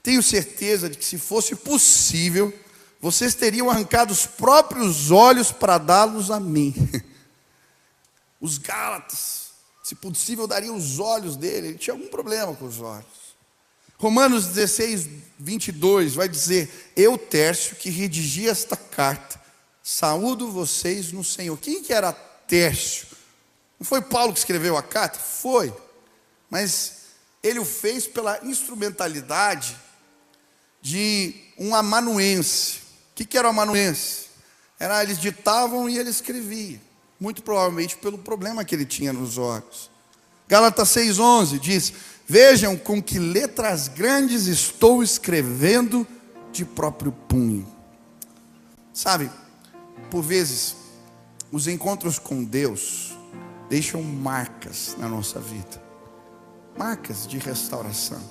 Tenho certeza de que, se fosse possível, vocês teriam arrancado os próprios olhos para dá-los a mim. Os Gálatas, se possível, dariam os olhos dele. Ele tinha algum problema com os olhos. Romanos 16:22 vai dizer: eu, Tércio, que redigi esta carta, saúdo vocês no Senhor. Quem que era Tércio? Não foi Paulo que escreveu a carta? Foi. Mas ele o fez pela instrumentalidade de um amanuense. O que era o amanuense? Eles ditavam e ele escrevia. Muito provavelmente pelo problema que ele tinha nos olhos. Gálatas 6:11 diz: vejam com que letras grandes estou escrevendo de próprio punho. Sabe, por vezes, os encontros com Deus deixam marcas na nossa vida. Marcas de restauração.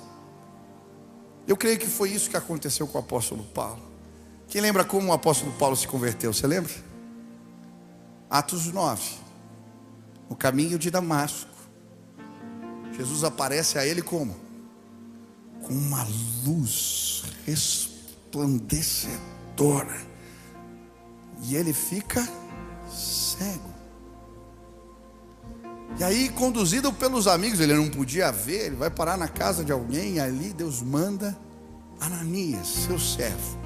Eu creio que foi isso que aconteceu com o apóstolo Paulo. Quem lembra como o apóstolo Paulo se converteu? Você lembra? Atos 9. No caminho de Damasco, Jesus aparece a ele como? Com uma luz resplandecedora. E ele fica cego. E aí, conduzido pelos amigos, ele não podia ver, ele vai parar na casa de alguém, e ali Deus manda Ananias, seu servo,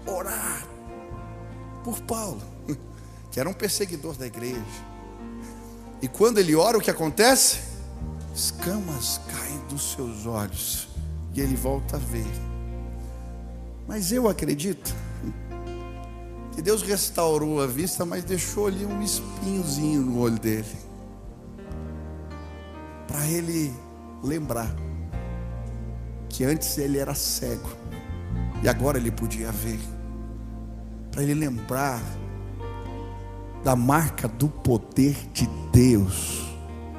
orar por Paulo, que era um perseguidor da igreja. E quando ele ora, o que acontece? Escamas caem dos seus olhos e ele volta a ver. Mas eu acredito que Deus restaurou a vista, mas deixou ali um espinhozinho no olho dele, para ele lembrar que antes ele era cego e agora ele podia ver. Para ele lembrar da marca do poder de Deus,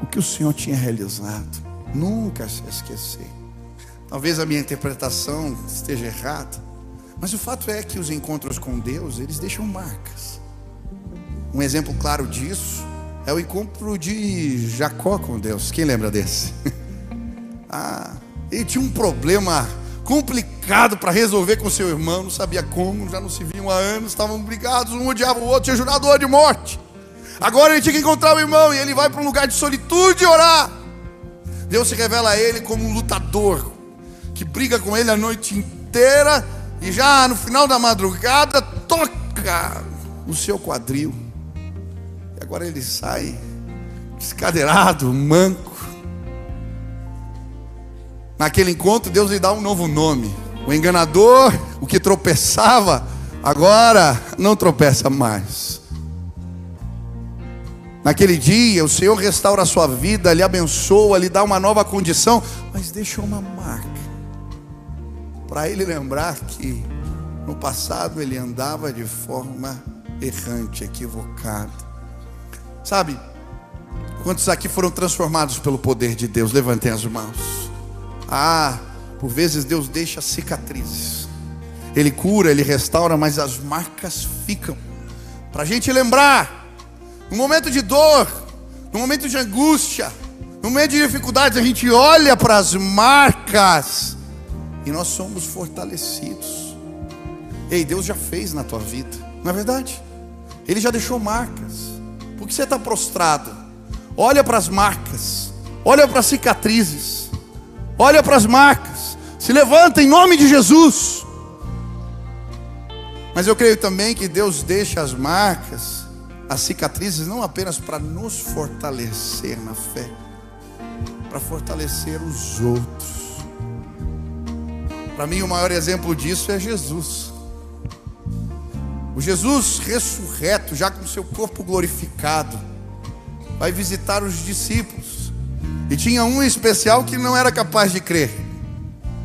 o que o Senhor tinha realizado. Nunca se esquecer. Talvez a minha interpretação esteja errada, mas o fato é que os encontros com Deus, eles deixam marcas. Um exemplo claro disso é o encontro de Jacó com Deus. Quem lembra desse? Ele tinha um problema complicado para resolver com seu irmão, não sabia como, já não se viam há anos, estavam brigados, um odiava o outro, tinha jurado de morte. Agora ele tinha que encontrar o irmão, e ele vai para um lugar de solitude e orar. Deus se revela a ele como um lutador, que briga com ele a noite inteira, e já no final da madrugada toca o seu quadril. E agora ele sai descadeirado, manco. Naquele encontro, Deus lhe dá um novo nome. O enganador, o que tropeçava, agora não tropeça mais. Naquele dia, o Senhor restaura a sua vida, lhe abençoa, lhe dá uma nova condição, mas deixa uma marca, para ele lembrar que no passado ele andava de forma errante, equivocada. Sabe, quantos aqui foram transformados pelo poder de Deus? Levantem as mãos. Por vezes Deus deixa cicatrizes. Ele cura, Ele restaura, mas as marcas ficam. Para a gente lembrar, no momento de dor, no momento de angústia, no momento de dificuldades, a gente olha para as marcas e nós somos fortalecidos. Ei, Deus já fez na tua vida, não é verdade? Ele já deixou marcas. Por que você está prostrado? Olha para as marcas, olha para as cicatrizes, olha para as marcas, se levanta em nome de Jesus. Mas eu creio também que Deus deixa as marcas, as cicatrizes, não apenas para nos fortalecer na fé, para fortalecer os outros. Para mim o maior exemplo disso é Jesus. O Jesus ressurreto, já com seu corpo glorificado, vai visitar os discípulos. E tinha um especial que não era capaz de crer.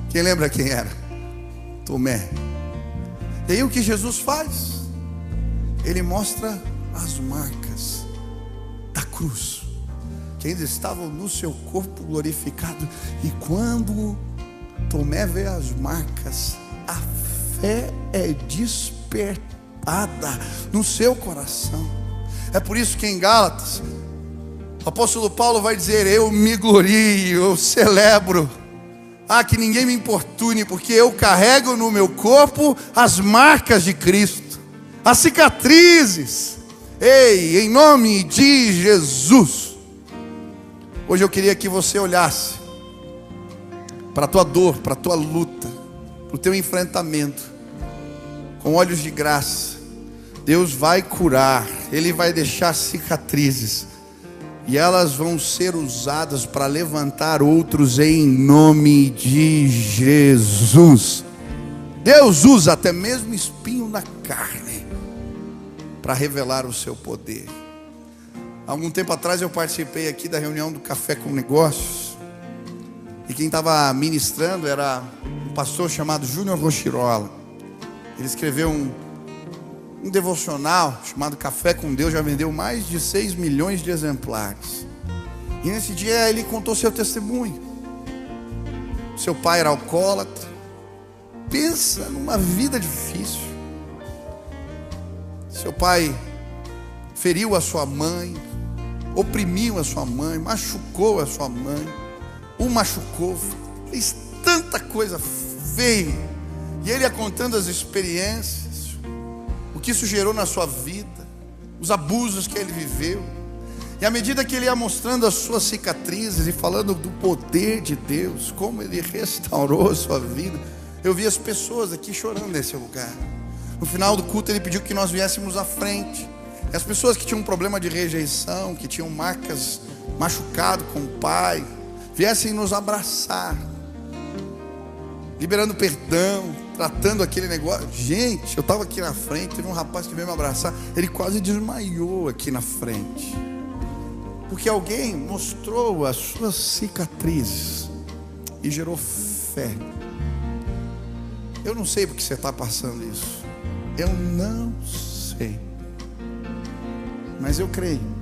Quem lembra quem era? Tomé. E aí o que Jesus faz? Ele mostra as marcas da cruz, que ainda estavam no seu corpo glorificado. E quando Tomé vê as marcas, a fé é despertada no seu coração. É por isso que em Gálatas, o apóstolo Paulo vai dizer: eu me glorio, eu celebro, que ninguém me importune, porque eu carrego no meu corpo as marcas de Cristo, as cicatrizes. Ei, em nome de Jesus. Hoje eu queria que você olhasse para a tua dor, para a tua luta, para o teu enfrentamento, com olhos de graça. Deus vai curar, Ele vai deixar cicatrizes, e elas vão ser usadas para levantar outros em nome de Jesus. Deus usa até mesmo espinho na carne para revelar o seu poder. Há algum tempo atrás eu participei aqui da reunião do Café com Negócios, e quem estava ministrando era um pastor chamado Júnior Rochirola. Ele escreveu um devocional chamado Café com Deus, já vendeu mais de 6 milhões de exemplares. E nesse dia ele contou seu testemunho. Seu pai era alcoólatra. Pensa numa vida difícil. Seu pai feriu a sua mãe, oprimiu a sua mãe, machucou a sua mãe, o machucou, fez tanta coisa feia. E ele ia contando as experiências, o que isso gerou na sua vida, os abusos que ele viveu. E à medida que ele ia mostrando as suas cicatrizes e falando do poder de Deus, como ele restaurou a sua vida, eu vi as pessoas aqui chorando nesse lugar. No final do culto ele pediu que nós viéssemos à frente. E as pessoas que tinham um problema de rejeição, que tinham marcas, machucado com o pai, viessem nos abraçar, liberando perdão, tratando aquele negócio. Gente, eu estava aqui na frente, teve um rapaz que veio me abraçar, ele quase desmaiou aqui na frente, porque alguém mostrou as suas cicatrizes e gerou fé. Eu não sei porque você está passando isso, eu não sei, mas eu creio.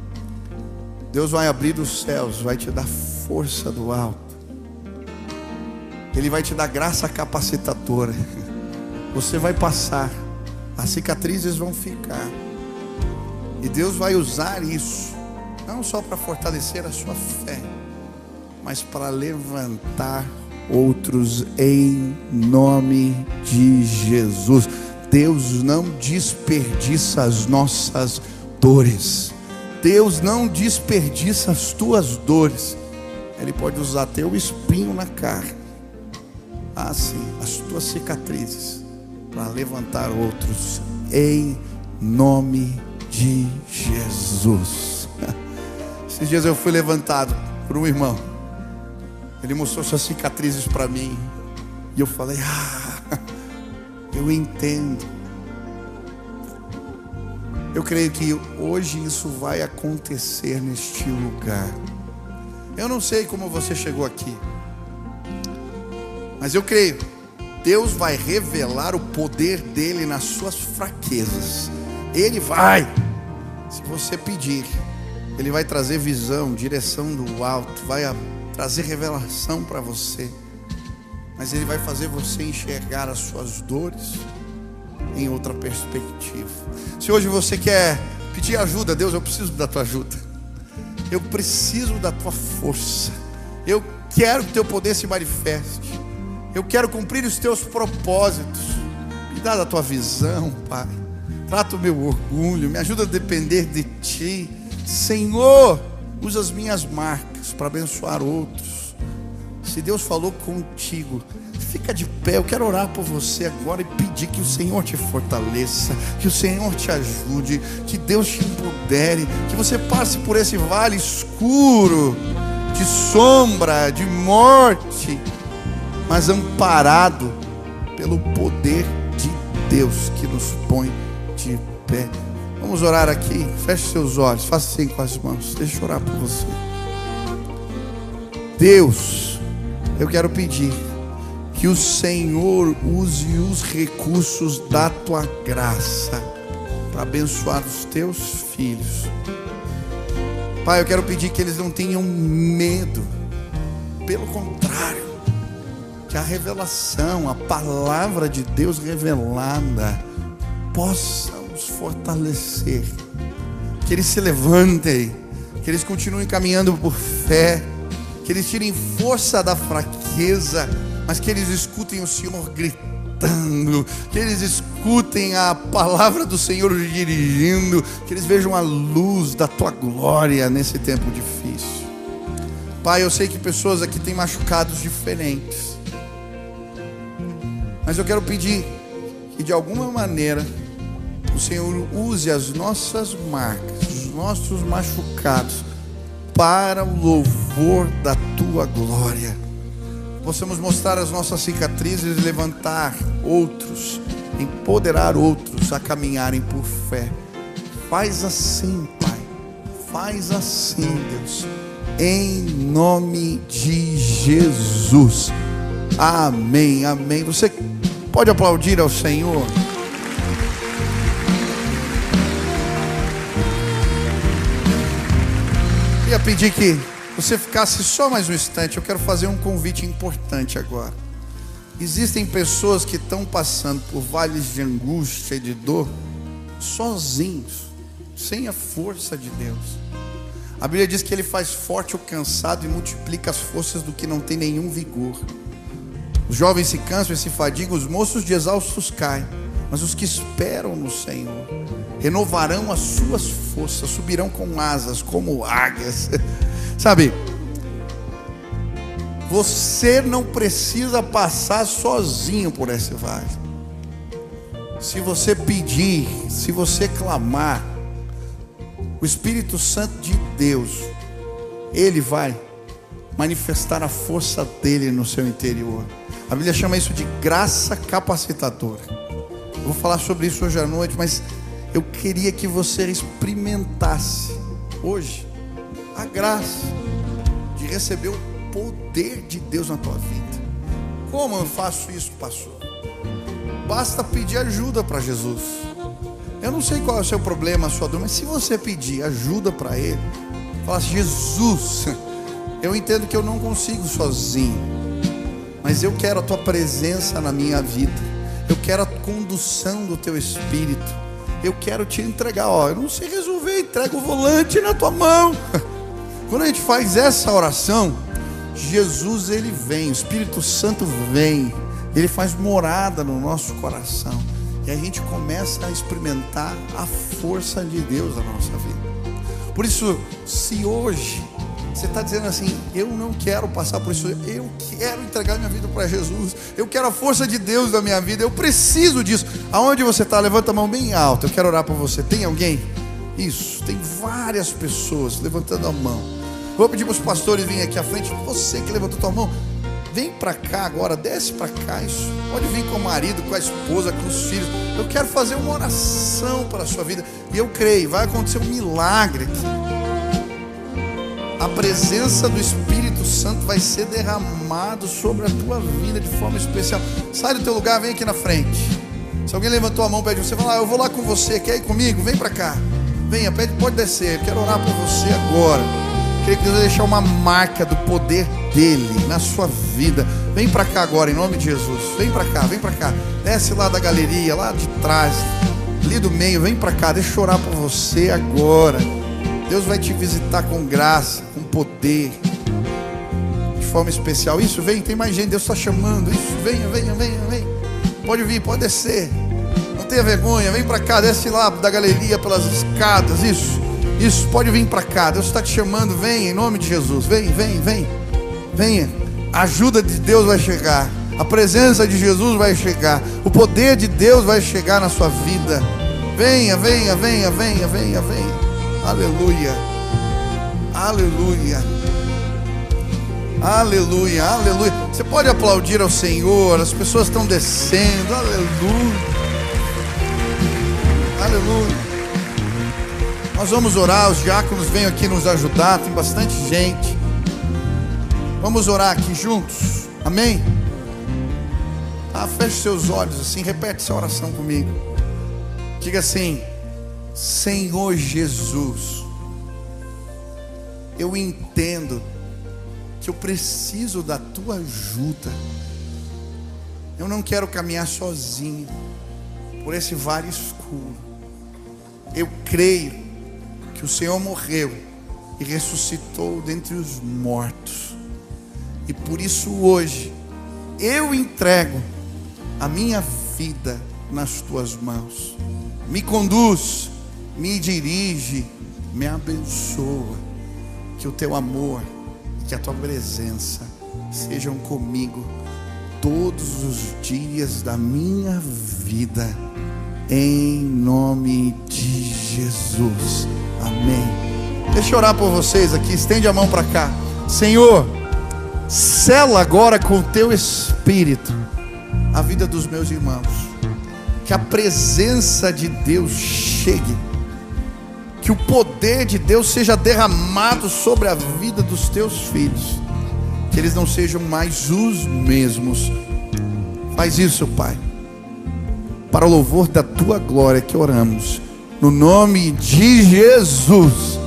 Deus vai abrir os céus, vai te dar força do alto, Ele vai te dar graça capacitadora. Você vai passar, as cicatrizes vão ficar, e Deus vai usar isso não só para fortalecer a sua fé, mas para levantar outros em nome de Jesus. Deus não desperdiça as nossas dores. Deus não desperdiça as tuas dores. Ele pode usar teu espinho na carne, sim, as tuas cicatrizes, para levantar outros em nome de Jesus. Esses dias eu fui levantado por um irmão. Ele mostrou suas cicatrizes para mim, e eu falei: eu entendo. Eu creio que hoje isso vai acontecer neste lugar. Eu não sei como você chegou aqui, mas eu creio, Deus vai revelar o poder dele nas suas fraquezas. Ele vai, se você pedir, Ele vai trazer visão, direção do alto, vai trazer revelação para você. mas Ele vai fazer você enxergar as suas dores em outra perspectiva. Se hoje você quer pedir ajuda, Deus, eu preciso da tua ajuda, eu preciso da tua força, eu quero que o teu poder se manifeste, eu quero cumprir os teus propósitos. Me dá da tua visão, Pai. Trata o meu orgulho, me ajuda a depender de ti. Senhor, usa as minhas marcas para abençoar outros. Se Deus falou contigo, fica de pé. Eu quero orar por você agora e pedir que o Senhor te fortaleça, que o Senhor te ajude, que Deus te empodere, que você passe por esse vale escuro de sombra, de morte, mas amparado pelo poder de Deus que nos põe de pé. Vamos orar aqui. Feche seus olhos, faça assim com as mãos. Deixa eu orar por você. Deus, eu quero pedir que o Senhor use os recursos da tua graça para abençoar os teus filhos. Pai, eu quero pedir que eles não tenham medo, pelo contrário, que a revelação, a palavra de Deus revelada possa os fortalecer, que eles se levantem, que eles continuem caminhando por fé, que eles tirem força da fraqueza, mas que eles escutem o Senhor gritando, que eles escutem a palavra do Senhor dirigindo, que eles vejam a luz da tua glória nesse tempo difícil. Pai, eu sei que pessoas aqui têm machucados diferentes, mas eu quero pedir que de alguma maneira o Senhor use as nossas marcas, os nossos machucados, para o louvor da tua glória. Possamos mostrar as nossas cicatrizes e levantar outros, empoderar outros a caminharem por fé. Faz assim, Pai, faz assim, Deus, em nome de Jesus. Amém, amém. Você pode aplaudir ao Senhor? Eu ia pedir que você ficasse só mais um instante. Eu quero fazer um convite importante agora. Existem pessoas que estão passando por vales de angústia e de dor sozinhos, sem a força de Deus. A Bíblia diz que Ele faz forte o cansado e multiplica as forças do que não tem nenhum vigor. Os jovens se cansam e se fadigam, os moços de exaustos caem, mas os que esperam no Senhor renovarão as suas forças, subirão com asas como águias. Sabe, você não precisa passar sozinho por esse vale. Se você pedir, se você clamar, o Espírito Santo de Deus, Ele vai manifestar a força dele no seu interior. A Bíblia chama isso de graça capacitadora. Eu vou falar sobre isso hoje à noite, mas eu queria que você experimentasse hoje a graça de receber o poder de Deus na tua vida. Como eu faço isso, pastor? Basta pedir ajuda para Jesus. Eu não sei qual é o seu problema, a sua dor, mas se você pedir ajuda para Ele, fala assim: Jesus, eu entendo que eu não consigo sozinho, mas eu quero a tua presença na minha vida, eu quero a condução do teu Espírito, eu quero te entregar. Eu não sei resolver, entrega o volante na tua mão. Quando a gente faz essa oração, Jesus, Ele vem, o Espírito Santo vem, Ele faz morada no nosso coração, e a gente começa a experimentar a força de Deus na nossa vida. Por isso, se hoje você está dizendo assim: eu não quero passar por isso, eu quero entregar minha vida para Jesus, eu quero a força de Deus na minha vida, eu preciso disso. Aonde você está? Levanta a mão bem alta, eu quero orar por você. Tem alguém? Isso, tem várias pessoas levantando a mão. Vou pedir para os pastores virem aqui à frente. Você que levantou a tua mão, vem para cá agora, desce para cá. Isso, pode vir com o marido, com a esposa, com os filhos. Eu quero fazer uma oração para a sua vida, e eu creio, vai acontecer um milagre aqui. A presença do Espírito Santo vai ser derramado sobre a tua vida de forma especial. Sai do teu lugar, vem aqui na frente. Se alguém levantou a mão, pede você, fala: eu vou lá com você, quer ir comigo? Vem para cá, venha, pede, pode descer, eu quero orar por você agora. creio que Deus vai deixar uma marca do poder dele na sua vida. Vem para cá agora, em nome de Jesus. Vem para cá, vem para cá. Desce lá da galeria, lá de trás, ali do meio, vem para cá. Deixa eu orar por você agora. Deus vai te visitar com graça, com poder, de forma especial. Isso, vem, tem mais gente, Deus está chamando. Isso, venha, venha, venha, venha. Pode vir, pode descer. Não tenha vergonha, vem para cá, desce lá da galeria pelas escadas. Isso, pode vir para cá. Deus está te chamando, vem, em nome de Jesus. Vem, vem, vem. Venha. A ajuda de Deus vai chegar. A presença de Jesus vai chegar. O poder de Deus vai chegar na sua vida. Venha, venha, venha, venha, venha, venha. Aleluia. Aleluia. Aleluia, aleluia. Você pode aplaudir ao Senhor. As pessoas estão descendo. Aleluia. Aleluia. Nós vamos orar. Os diáconos vêm aqui nos ajudar. Tem bastante gente. Vamos orar aqui juntos. Amém? Feche seus olhos assim. Repete essa oração comigo. Diga assim: Senhor Jesus, eu entendo que eu preciso da tua ajuda. Eu não quero caminhar sozinho por esse vale escuro. Eu creio que o Senhor morreu e ressuscitou dentre os mortos, e por isso hoje eu entrego a minha vida nas tuas mãos. Me conduz, me dirige, me abençoa. Que o teu amor, que a tua presença sejam comigo todos os dias da minha vida, em nome de Jesus. Amém. Deixa eu orar por vocês aqui. Estende a mão para cá. Senhor, sela agora com o teu Espírito a vida dos meus irmãos. Que a presença de Deus chegue. Que o poder de Deus seja derramado sobre a vida dos teus filhos. Que eles não sejam mais os mesmos. Faz isso, Pai, para o louvor da tua glória que oramos, no nome de Jesus.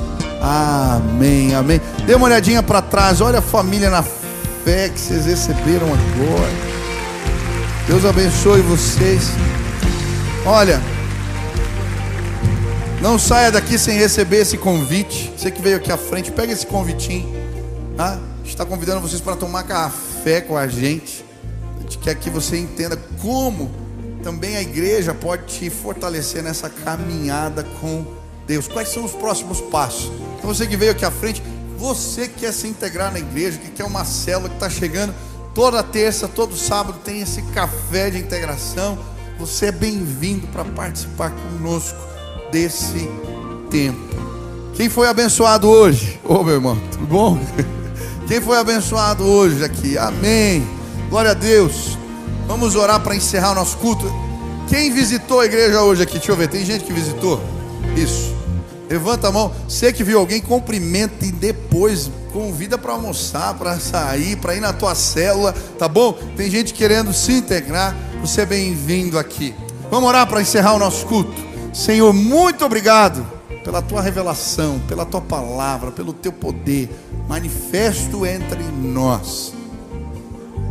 Amém, amém. Dê uma olhadinha para trás. Olha a família na fé que vocês receberam agora. Deus abençoe vocês. Olha, não saia daqui sem receber esse convite. Você que veio aqui à frente, pega esse convitinho, tá? A gente está convidando vocês para tomar café com a gente. A gente quer que você entenda como também a igreja pode te fortalecer nessa caminhada com Deus. Quais são os próximos passos? Então você que veio aqui à frente, você que quer se integrar na igreja, que quer uma célula que está chegando toda terça, todo sábado tem esse café de integração. Você é bem-vindo para participar conosco desse tempo. Quem foi abençoado hoje? Ô, meu irmão, tudo bom? Quem foi abençoado hoje aqui? Amém. Glória a Deus. Vamos orar para encerrar o nosso culto. Quem visitou a igreja hoje aqui? Deixa eu ver, tem gente que visitou? Isso. Levanta a mão. Você que viu alguém, cumprimenta e depois convida para almoçar, para sair, para ir na tua célula, tá bom? Tem gente querendo se integrar. Você é bem-vindo aqui. Vamos orar para encerrar o nosso culto. Senhor, muito obrigado pela tua revelação, pela tua palavra, pelo teu poder manifesto entre nós.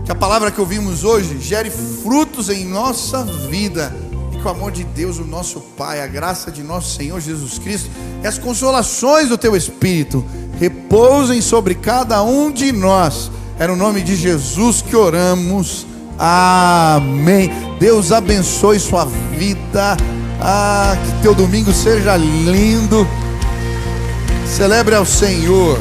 Que a palavra que ouvimos hoje gere frutos em nossa vida. E que o amor de Deus, o nosso Pai, a graça de nosso Senhor Jesus Cristo e as consolações do teu Espírito repousem sobre cada um de nós. É no nome de Jesus que oramos. Amém. Deus abençoe sua vida. Que teu domingo seja lindo. Celebre ao Senhor.